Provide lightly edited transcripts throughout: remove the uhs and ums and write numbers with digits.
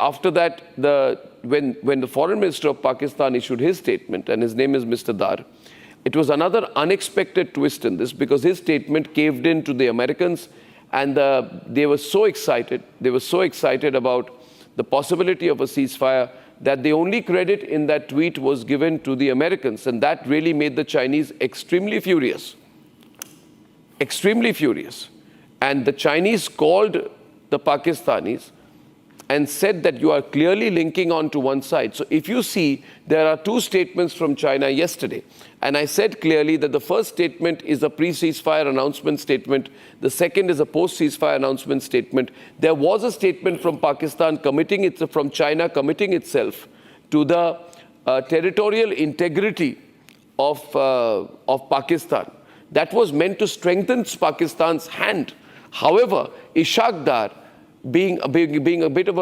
after that, when the foreign minister of Pakistan issued his statement, and his name is Mr. Dar, it was another unexpected twist in this, because his statement caved in to the Americans, and they were so excited. They were so excited about the possibility of a ceasefire that the only credit in that tweet was given to the Americans, and that really made the Chinese extremely furious. Extremely furious. And the Chinese called the Pakistanis and said that you are clearly linking on to one side. So if you see, there are two statements from China yesterday. And I said clearly that the first statement is a pre-ceasefire announcement statement. The second is a post-ceasefire announcement statement. There was a statement from Pakistan from China committing itself to the territorial integrity of Pakistan. That was meant to strengthen Pakistan's hand. However, Ishaq Dar, being a bit of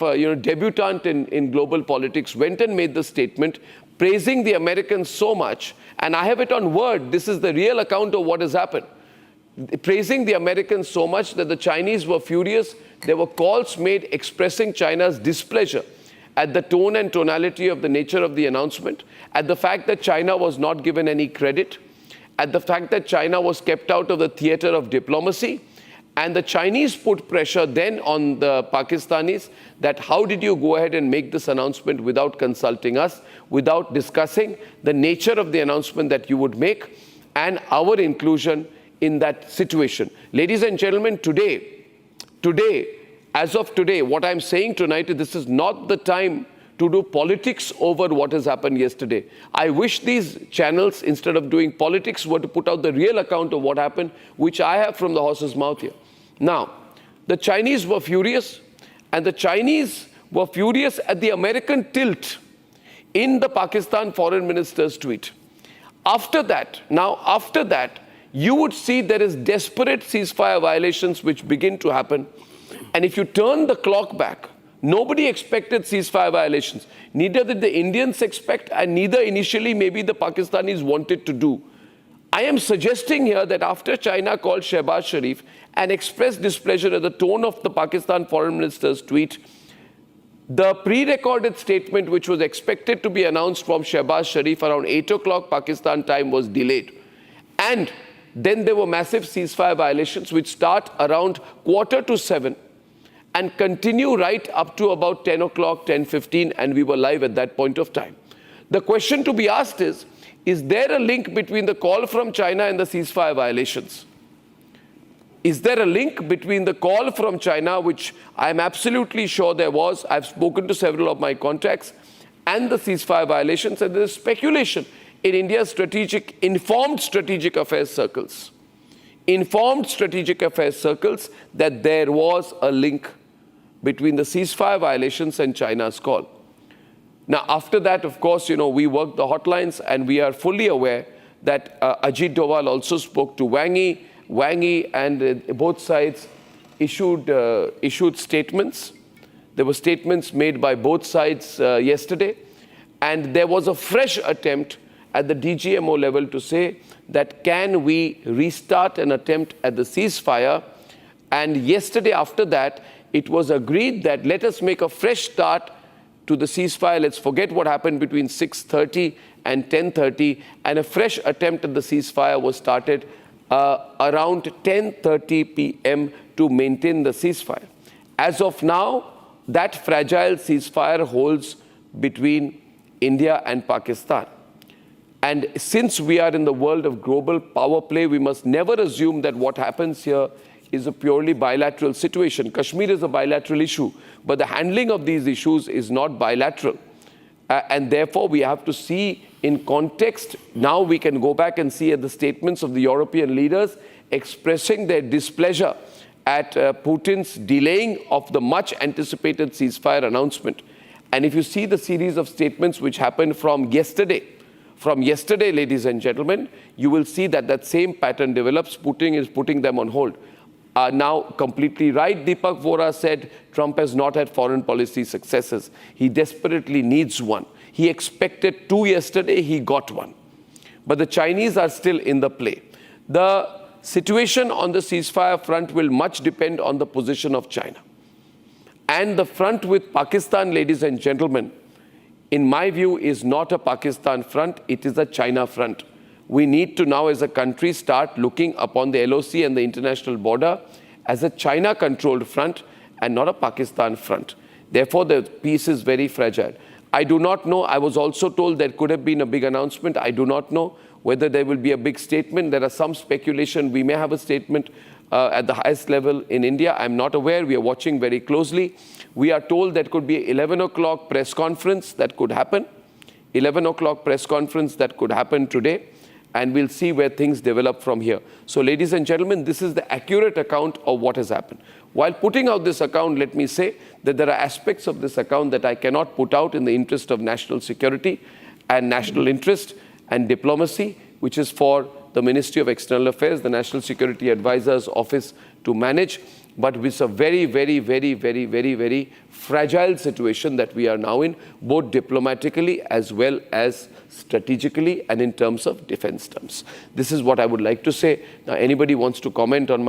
a debutant in global politics, went and made the statement praising the Americans so much, and I have it on word. This is the real account of what has happened. Praising the Americans so much that the Chinese were furious. There were calls made expressing China's displeasure at the tone and tonality of the nature of the announcement, at the fact that China was not given any credit, at the fact that China was kept out of the theater of diplomacy. And the Chinese put pressure then on the Pakistanis that how did you go ahead and make this announcement without consulting us, without discussing the nature of the announcement that you would make and our inclusion in that situation. Ladies and gentlemen, today, as of today, what I'm saying tonight is this is not the time to do politics over what has happened yesterday. I wish these channels, instead of doing politics, were to put out the real account of what happened, which I have from the horse's mouth here. Now, the Chinese were furious, and the Chinese were furious at the American tilt in the Pakistan foreign minister's tweet. After that, you would see there is desperate ceasefire violations which begin to happen. And if you turn the clock back, nobody expected ceasefire violations. Neither did the Indians expect, and neither initially maybe the Pakistanis wanted to do. I am suggesting here that after China called Shehbaz Sharif and expressed displeasure at the tone of the Pakistan foreign minister's tweet, the pre-recorded statement which was expected to be announced from Shehbaz Sharif around 8 o'clock Pakistan time was delayed. And then there were massive ceasefire violations which start around 6:45 and continue right up to about 10 o'clock, 10:15, and we were live at that point of time. The question to be asked is there a link between the call from China and the ceasefire violations? Is there a link between the call from China, which I'm absolutely sure there was, I've spoken to several of my contacts, and the ceasefire violations? And there's speculation in India's informed strategic affairs circles, that there was a link between the ceasefire violations and China's call. Now, after that, of course, we worked the hotlines, and we are fully aware that Ajit Doval also spoke to Wang Yi, and both sides issued statements. There were statements made by both sides yesterday, and there was a fresh attempt at the DGMO level to say that can we restart an attempt at the ceasefire? And yesterday, after that, it was agreed that let us make a fresh start to the ceasefire. Let's forget what happened between 6:30 and 10:30, and a fresh attempt at the ceasefire was started around 10:30 p.m. to maintain the ceasefire. As of now, that fragile ceasefire holds between India and Pakistan. And since we are in the world of global power play, we must never assume that what happens here is a purely bilateral situation. Kashmir is a bilateral issue, but the handling of these issues is not bilateral. And therefore, we have to see in context. Now we can go back and see at the statements of the European leaders expressing their displeasure at Putin's delaying of the much anticipated ceasefire announcement. And if you see the series of statements which happened from yesterday, ladies and gentlemen, you will see that that same pattern develops. Putin is putting them on hold. Now, completely right, Deepak Vora said Trump has not had foreign policy successes. He desperately needs one. He expected 2 yesterday, he got 1. But the Chinese are still in the play. The situation on the ceasefire front will much depend on the position of China. And the front with Pakistan, ladies and gentlemen, in my view, is not a Pakistan front, it is a China front. We need to now, as a country, start looking upon the LOC and the international border as a China-controlled front and not a Pakistan front. Therefore, the peace is very fragile. I do not know. I was also told there could have been a big announcement. I do not know whether there will be a big statement. There are some speculation we may have a statement at the highest level in India. I'm not aware. We are watching very closely. We are told there could be an 11 o'clock press conference that could happen. 11 o'clock press conference that could happen today. And we'll see where things develop from here. So, ladies and gentlemen, this is the accurate account of what has happened. While putting out this account, let me say that there are aspects of this account that I cannot put out in the interest of national security and national interest and diplomacy, which is for the Ministry of External Affairs, the National Security Advisor's office to manage. But it's a very, very fragile situation that we are now in, both diplomatically as well as strategically and in terms of defense terms. This is what I would like to say. Now, anybody wants to comment on my